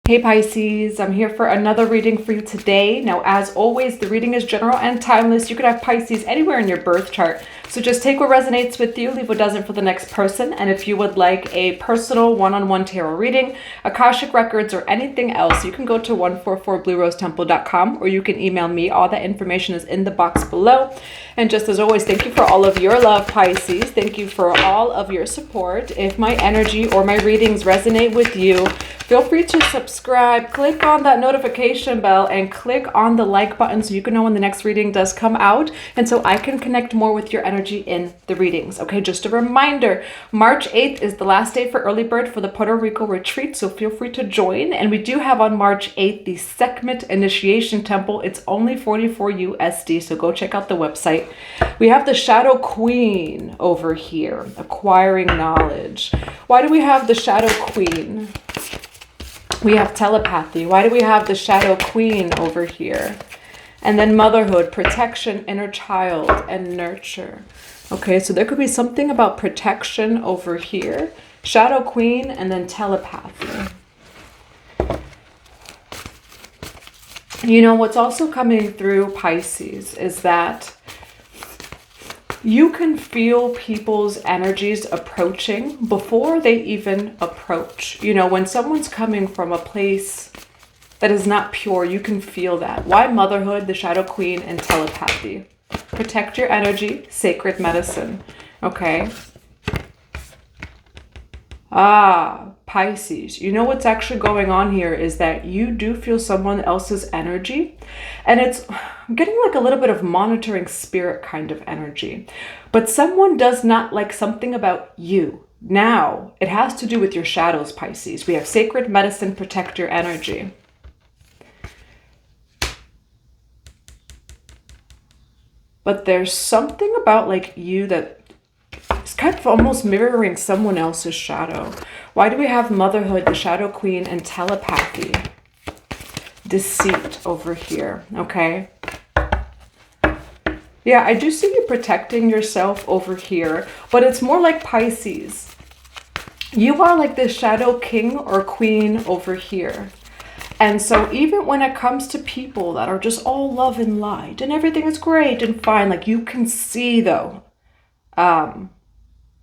Hey Pisces, I'm here for another reading for you today. Now, as always, the reading is general and timeless. You could have Pisces anywhere in your birth chart. So just take what resonates with you, leave what doesn't for the next person. And if you would like a personal one-on-one tarot reading, Akashic Records, or anything else, you can go to 144bluerosetemple.com or you can email me. All that information is in the box below. And just as always, thank you for all of your love, Pisces. Thank you for all of your support. If my energy or my readings resonate with you, feel free to subscribe, click on that notification bell, and click on the like button so you can know when the next reading does come out and so I can connect more with your energy in the readings. Okay, just a reminder, March 8th is the last day for early bird for the Puerto Rico retreat, so feel free to join. And we do have on March 8th the SEKHMET Initiation Temple. It's only $44 USD, so go check out the website. We have the Shadow Queen over here, acquiring knowledge. Why do we have the Shadow Queen? We have telepathy. Why do we have the Shadow Queen over here? And then motherhood, protection, inner child, and nurture. Okay, so there could be something about protection over here. Shadow Queen, and then telepathy. You know, what's also coming through, Pisces, is that you can feel people's energies approaching before they even approach. You know, when someone's coming from a place that is not pure, you can feel that. Why motherhood, the Shadow Queen, and telepathy? Protect your energy, sacred medicine. Okay. Pisces, you know what's actually going on here is that you do feel someone else's energy, and it's getting like a little bit of monitoring spirit kind of energy, but someone does not like something about you. Now it has to do with your shadows, Pisces. We have sacred medicine, protect your energy. But there's something about like you that it's kind of almost mirroring someone else's shadow. Why do we have motherhood, the Shadow Queen, and telepathy? Deceit over here, okay? Yeah, I do see you protecting yourself over here, but it's more like Pisces. You are like the Shadow King or Queen over here. And so even when it comes to people that are just all love and light and everything is great and fine, like you can see though,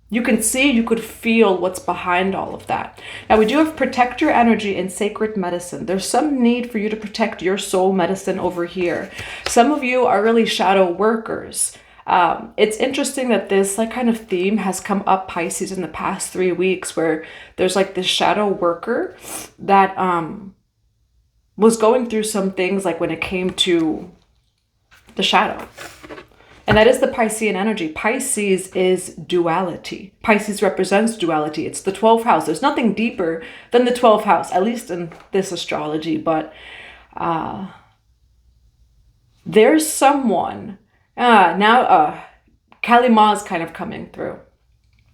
you can see, you could feel what's behind all of that. Now we do have protect your energy in sacred medicine. There's some need for you to protect your soul medicine over here. Some of you are really shadow workers. It's interesting that this like kind of theme has come up, Pisces, in the past 3 weeks, where there's like this shadow worker that was going through some things like when it came to the shadow. And that is the Piscean energy. Pisces is duality. Pisces represents duality. It's the 12th house. There's nothing deeper than the 12th house, at least in this astrology. But there's someone. Now Kali Ma is kind of coming through.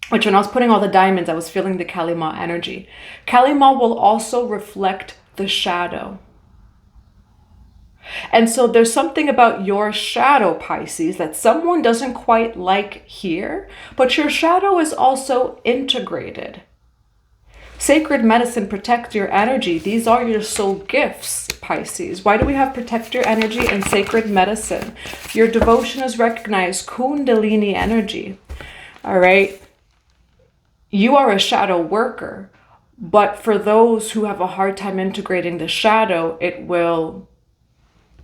Which when I was putting all the diamonds, I was feeling the Kali Ma energy. Kali Ma will also reflect the shadow. And so there's something about your shadow, Pisces, that someone doesn't quite like here, but your shadow is also integrated. Sacred medicine, protect your energy. These are your soul gifts, Pisces. Why do we have protect your energy and sacred medicine? Your devotion is recognized, Kundalini energy. All right. You are a shadow worker, but for those who have a hard time integrating the shadow, it will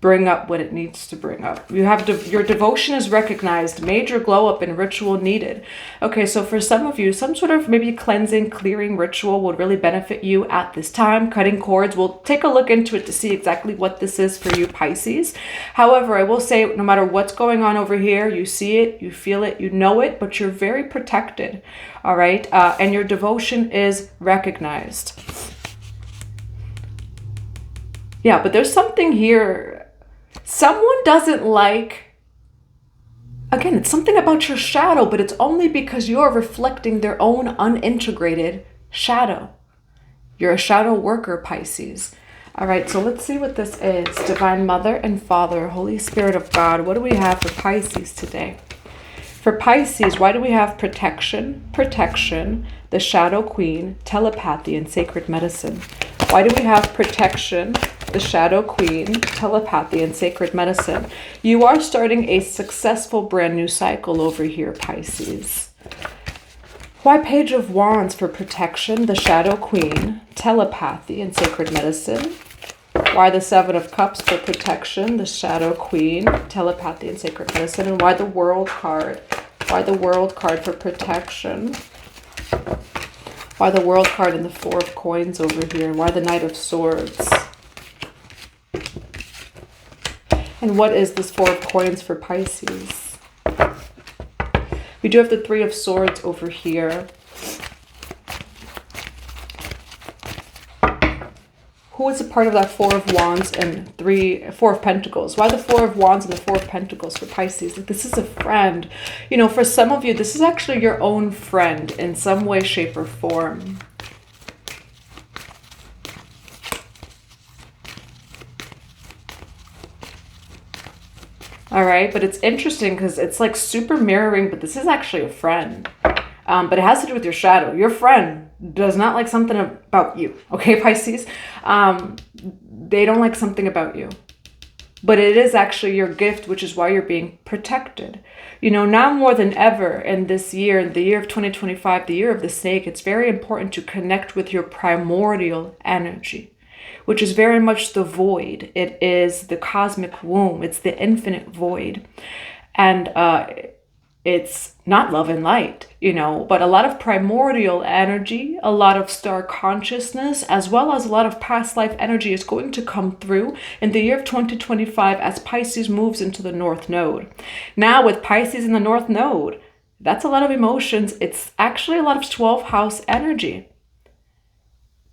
bring up what it needs to bring up. You have your devotion is recognized, major glow up and ritual needed. Okay, so for some of you, some sort of maybe cleansing, clearing ritual would really benefit you at this time. Cutting cords, we'll take a look into it to see exactly what this is for you, Pisces. However, I will say no matter what's going on over here, you see it, you feel it, you know it, but you're very protected. All right, and your devotion is recognized. Yeah, but there's something here. Someone doesn't like, again, it's something about your shadow, but it's only because you're reflecting their own unintegrated shadow. You're a shadow worker, Pisces. All right, so let's see what this is. Divine Mother and Father, Holy Spirit of God. What do we have for Pisces today? For Pisces, why do we have protection, the Shadow Queen, telepathy, and sacred medicine? Why do we have protection, the Shadow Queen, telepathy, and sacred medicine? You are starting a successful brand new cycle over here, Pisces. Why Page of Wands for protection, the Shadow Queen, telepathy, and sacred medicine? Why the Seven of Cups for protection, the Shadow Queen, telepathy, and sacred medicine? And why the World card? Why the World card for protection? Why the World card and the Four of Coins over here? And why the Knight of Swords? And what is this Four of Coins for Pisces? We do have the Three of Swords over here. Who is a part of that Four of Wands and Four of Pentacles? Why the Four of Wands and the Four of Pentacles for Pisces? Like, this is a friend. You know, for some of you, this is actually your own friend in some way, shape, or form. All right, but it's interesting because it's like super mirroring, but this is actually a friend. But it has to do with your shadow. Your friend does not like something about you, okay, Pisces? They don't like something about you. But it is actually your gift, which is why you're being protected. You know, now more than ever in this year, in the year of 2025, the year of the snake, it's very important to connect with your primordial energy, which is very much the void. It is the cosmic womb. It's the infinite void. And it's not love and light, you know, but a lot of primordial energy, a lot of star consciousness, as well as a lot of past life energy is going to come through in the year of 2025 as Pisces moves into the North Node. Now with Pisces in the North Node, that's a lot of emotions. It's actually a lot of 12th house energy.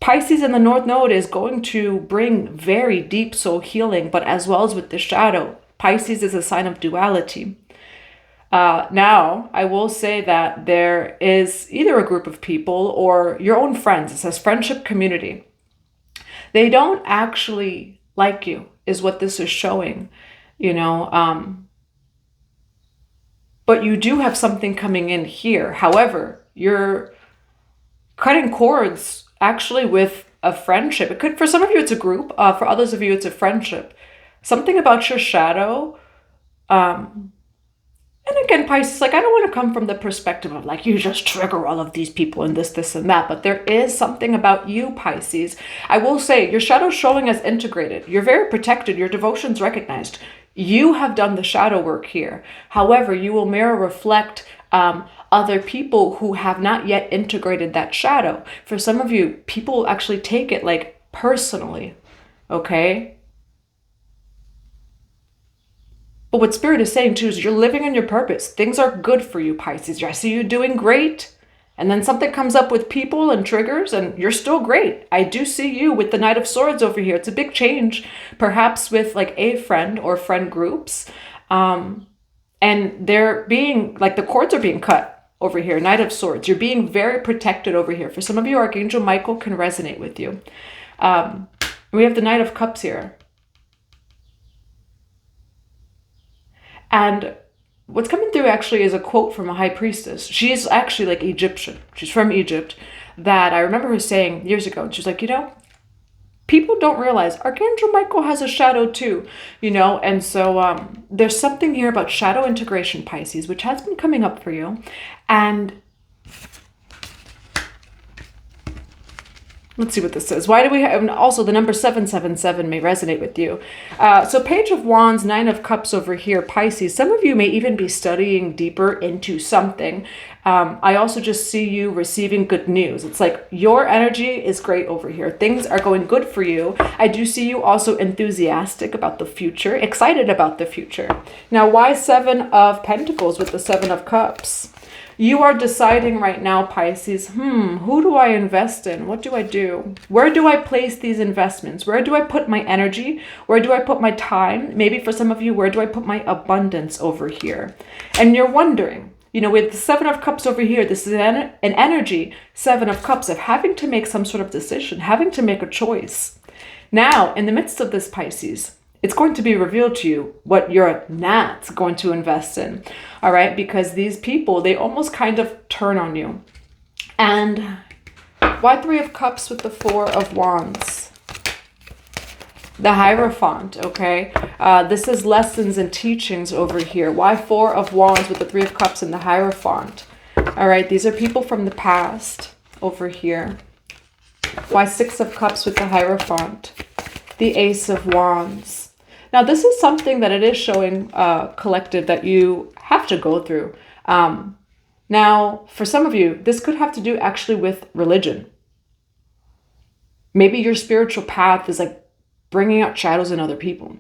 Pisces in the North Node is going to bring very deep soul healing, but as well as with the shadow, Pisces is a sign of duality. Now, I will say that there is either a group of people or your own friends. It says friendship community. They don't actually like you, is what this is showing, you know. But you do have something coming in here. However, you're cutting cords actually with a friendship. It could, for some of you, it's a group. For others of you, it's a friendship. Something about your shadow. And again, Pisces, like, I don't want to come from the perspective of like, you just trigger all of these people and this, and that. But there is something about you, Pisces. I will say your shadow showing as integrated. You're very protected. Your devotion's recognized. You have done the shadow work here. However, you will mirror reflect other people who have not yet integrated that shadow. For some of you, people actually take it like personally, okay? But what Spirit is saying too is you're living in your purpose. Things are good for you, Pisces. I see you doing great. And then something comes up with people and triggers and you're still great. I do see you with the Knight of Swords over here. It's a big change, perhaps with like a friend or friend groups. And they're being, like the cords are being cut over here. Knight of Swords. You're being very protected over here. For some of you, Archangel Michael can resonate with you. We have the Knight of Cups here. And what's coming through actually is a quote from a high priestess. She's actually like Egyptian. She's from Egypt. That I remember her saying years ago. And she's like, you know, people don't realize Archangel Michael has a shadow too, you know. And so there's something here about shadow integration, Pisces, which has been coming up for you. And let's see what this says. Why do we have, and also the number 777 may resonate with you. So Page of Wands, Nine of Cups over here, Pisces. Some of you may even be studying deeper into something. I also just see you receiving good news. It's like your energy is great over here. Things are going good for you. I do see you also enthusiastic about the future, excited about the future. Now, why Seven of Pentacles with the Seven of Cups? You are deciding right now, Pisces, who do I invest in? What do I do? Where do I place these investments? Where do I put my energy? Where do I put my time? Maybe for some of you, where do I put my abundance over here? And you're wondering, you know, with the Seven of Cups over here, this is an energy, Seven of Cups, of having to make some sort of decision, having to make a choice. Now, in the midst of this, Pisces, it's going to be revealed to you what you're not going to invest in, all right? Because these people, they almost kind of turn on you. And why Three of Cups with the Four of Wands? The Hierophant, okay? This is lessons and teachings over here. Why Four of Wands with the Three of Cups and the Hierophant? All right, these are people from the past over here. Why Six of Cups with the Hierophant? The Ace of Wands. Now, this is something that it is showing collective that you have to go through. Now, for some of you, this could have to do actually with religion. Maybe your spiritual path is like bringing out shadows in other people.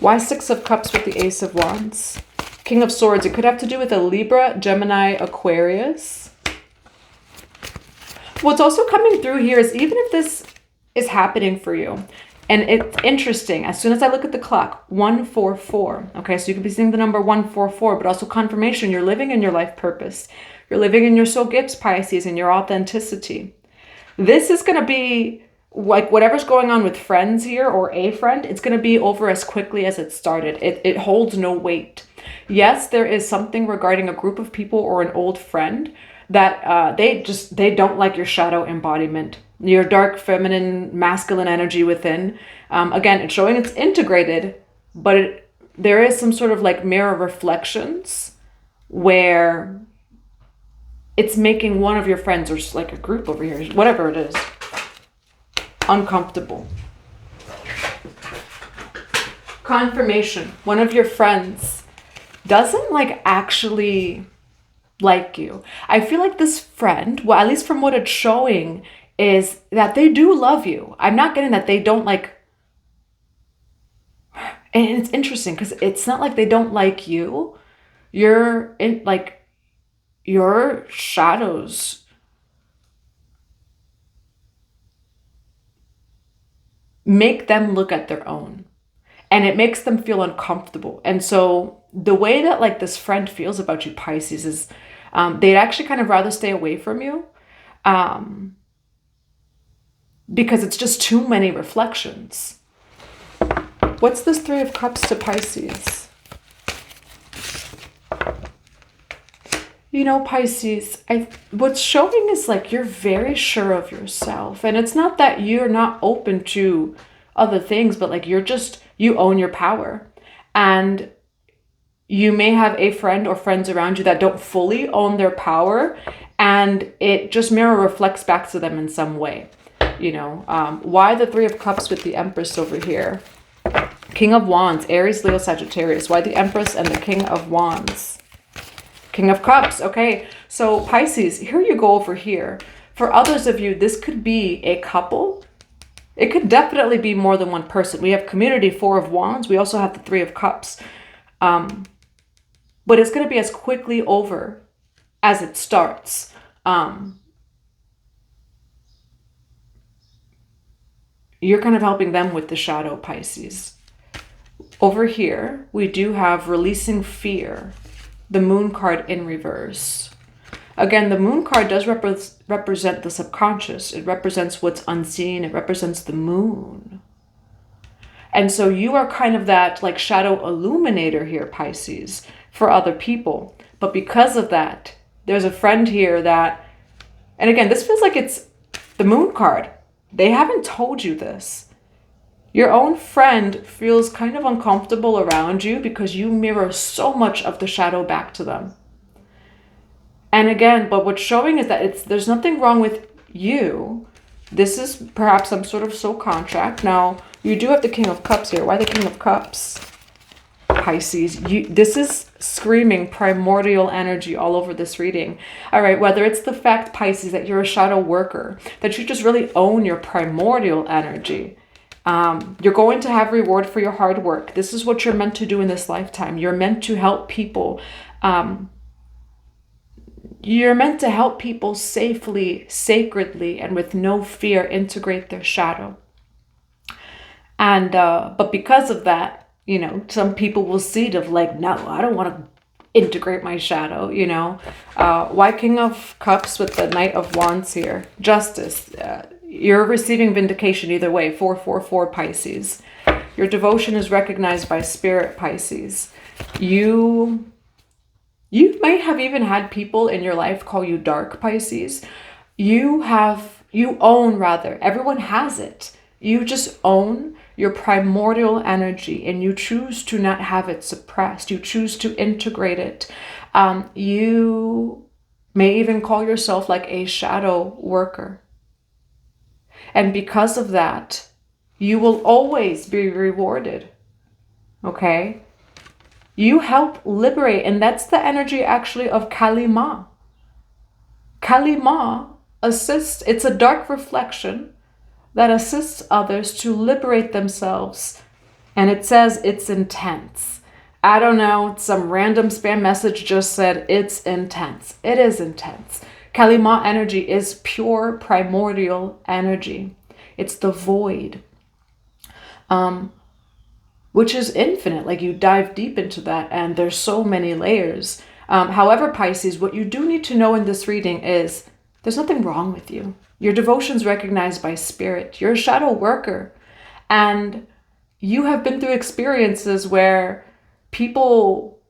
Why Six of Cups with the Ace of Wands? King of Swords. It could have to do with a Libra, Gemini, Aquarius. What's also coming through here is even if this is happening for you, and it's interesting, as soon as I look at the clock, 144. Okay, so you could be seeing the number 144, but also confirmation you're living in your life purpose. You're living in your soul gifts, Pisces, and your authenticity. This is going to be like whatever's going on with friends here or a friend, it's going to be over as quickly as it started. It holds no weight. Yes, there is something regarding a group of people or an old friend that they don't like your shadow embodiment, your dark feminine masculine energy within. Again, it's showing it's integrated, but there is some sort of like mirror reflections where it's making one of your friends or like a group over here, whatever it is, uncomfortable. Confirmation. One of your friends doesn't like actually like you. I feel like this friend, well, at least from what it's showing, is that they do love you. I'm not getting that they don't like, and it's interesting because it's not like they don't like you. You're in like your shadows make them look at their own, and it makes them feel uncomfortable. And so the way that like this friend feels about you, Pisces, is they'd actually kind of rather stay away from you because it's just too many reflections. What's this Three of Cups to Pisces? You know, Pisces, what's showing is like you're very sure of yourself. And it's not that you're not open to other things, but like you own your power. And you may have a friend or friends around you that don't fully own their power, and it just mirror reflects back to them in some way. You know, why the Three of Cups with the Empress over here? King of Wands, Aries, Leo, Sagittarius. Why the Empress and the King of Wands? King of Cups. Okay, so Pisces, here you go over here. For others of you, this could be a couple. It could definitely be more than one person. We have community, Four of Wands. We also have the Three of Cups. But it's going to be as quickly over as it starts. You're kind of helping them with the shadow, Pisces. Over here, we do have releasing fear. The Moon card in reverse. Again, the Moon card does represent the subconscious. It represents what's unseen. It represents the moon. And so you are kind of that like shadow illuminator here, Pisces, for other people. But because of that, there's a friend here that, and again, this feels like it's the Moon card. They haven't told you this. Your own friend feels kind of uncomfortable around you because you mirror so much of the shadow back to them. And again, but what's showing is that there's nothing wrong with you. This is perhaps some sort of soul contract. Now, you do have the King of Cups here. Why the King of Cups? Pisces, this is screaming primordial energy all over this reading. All right, whether it's the fact, Pisces, that you're a shadow worker, that you just really own your primordial energy. You're going to have reward for your hard work. This is what you're meant to do in this lifetime. You're meant to help people. You're meant to help people safely, sacredly, and with no fear integrate their shadow. And but because of that, you know, some people will see it of like, no, I don't want to integrate my shadow, you know. Why King of Cups with the Knight of Wands here? Justice. You're receiving vindication either way. 444 Pisces. Your devotion is recognized by Spirit, Pisces. You may have even had people in your life call you dark, Pisces. You own, rather. Everyone has it. You just own your primordial energy and you choose to not have it suppressed. You choose to integrate it. You may even call yourself like a shadow worker. And because of that, you will always be rewarded. Okay? You help liberate, and that's the energy actually of Kalima. Kalima assists, it's a dark reflection that assists others to liberate themselves. And it says it's intense. I don't know, some random spam message just said it's intense. It is intense. Kalima energy is pure primordial energy. It's the void, which is infinite. Like, you dive deep into that and there's so many layers. However, Pisces, what you do need to know in this reading is there's nothing wrong with you. Your devotion's recognized by spirit. You're a shadow worker. And you have been through experiences where people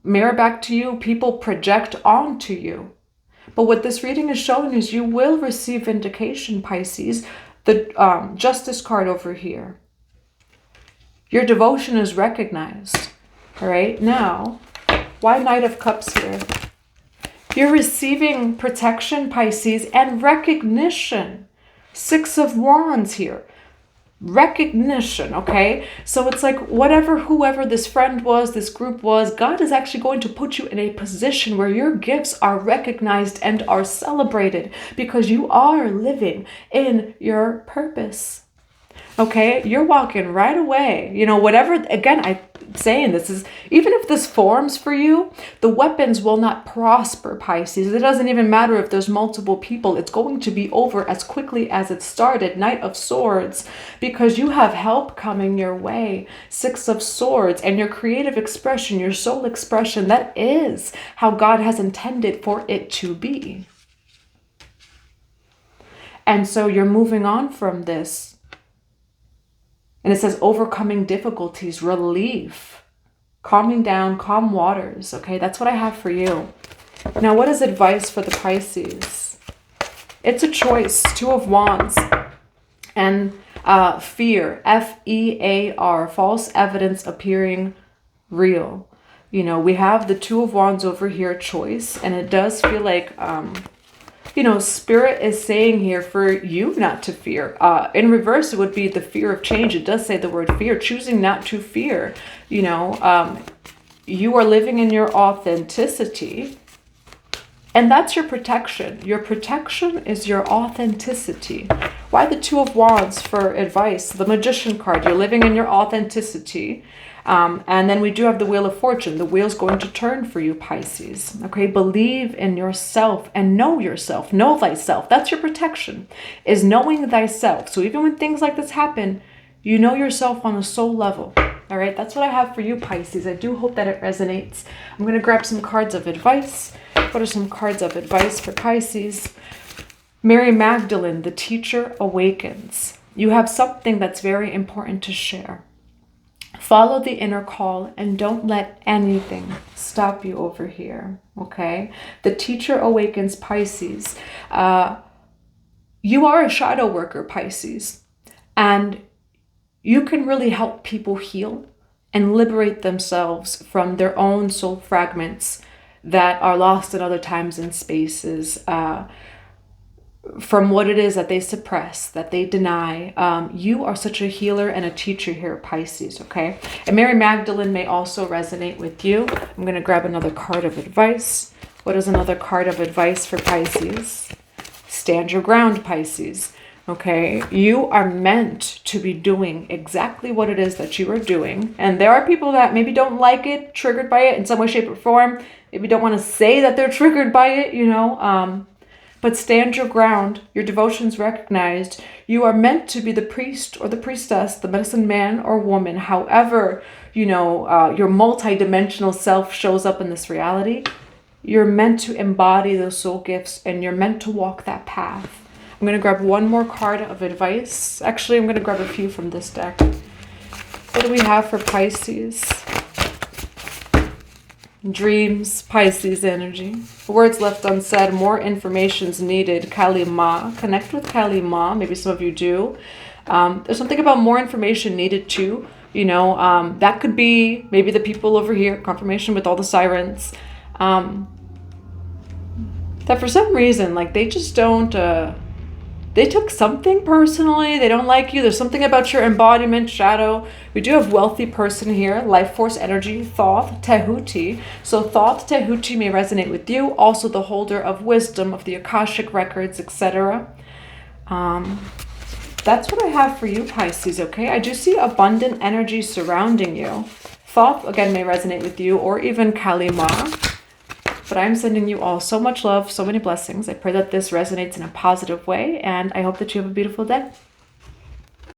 mirror back to you, people project onto you. But what this reading is showing is you will receive vindication, Pisces. The Justice card over here. Your devotion is recognized. All right, now, why Knight of Cups here? You're receiving protection, Pisces, and recognition. Six of Wands here. Recognition, okay? So it's like whoever this friend was, this group was, God is actually going to put you in a position where your gifts are recognized and are celebrated because you are living in your purpose. Okay, you're walking right away. You know, whatever, again, I'm saying this is, even if this forms for you, the weapons will not prosper, Pisces. It doesn't even matter if there's multiple people. It's going to be over as quickly as it started. Knight of Swords, because you have help coming your way. Six of Swords, and your creative expression, your soul expression, that is how God has intended for it to be. And so you're moving on from this. And it says overcoming difficulties, relief, calming down, calm waters. Okay, that's what I have for you. Now, what is advice for the Pisces? It's a choice. Two of Wands. And fear, F-E-A-R, false evidence appearing real. You know, we have the Two of Wands over here, choice. And it does feel like... you know, Spirit is saying here for you not to fear. In reverse, it would be the fear of change. It does say the word fear, choosing not to fear. You know, you are living in your authenticity. And that's your protection. Your protection is your authenticity. Why the Two of Wands for advice? The Magician card. You're living in your authenticity. And then we do have the Wheel of Fortune. The wheel's going to turn for you, Pisces. Okay, believe in yourself and know yourself. Know thyself. That's your protection, is knowing thyself. So even when things like this happen, you know yourself on a soul level. All right, that's what I have for you, Pisces. I do hope that it resonates. I'm going to grab some cards of advice. What are some cards of advice for Pisces? Mary Magdalene, the teacher awakens. You have something that's very important to share. Follow the inner call and don't let anything stop you over here, okay? The teacher awakens, Pisces. You are a shadow worker, Pisces, and you can really help people heal and liberate themselves from their own soul fragments that are lost at other times and spaces, from what it is that they suppress, that they deny. You are such a healer and a teacher here, Pisces, okay? And Mary Magdalene may also resonate with you. I'm going to grab another card of advice. What is another card of advice for Pisces? Stand your ground, Pisces, okay? You are meant to be doing exactly what it is that you are doing. And there are people that maybe don't like it, triggered by it in some way, shape, or form. Maybe don't want to say that they're triggered by it, you know, but stand your ground. Your devotion's recognized. You are meant to be the priest or the priestess, the medicine man or woman. However, you know, your multidimensional self shows up in this reality. You're meant to embody those soul gifts and you're meant to walk that path. I'm going to grab one more card of advice. Actually, I'm going to grab a few from this deck. What do we have for Pisces? Dreams, Pisces energy. Words left unsaid, more information's needed. Kali Ma. Connect with Kali Ma. Maybe some of you do. There's something about more information needed too. You know, that could be maybe the people over here, confirmation with all the sirens, that for some reason, like, they just don't, they took something personally. They don't like you. There's something about your embodiment, shadow. We do have wealthy person here, life force energy, Thoth, Tehuti. So Thoth, Tehuti may resonate with you. Also the holder of wisdom, of the Akashic records, etc. That's what I have for you, Pisces, okay? I do see abundant energy surrounding you. Thoth, again, may resonate with you, or even Kalima. But I'm sending you all so much love, so many blessings. I pray that this resonates in a positive way, and I hope that you have a beautiful day.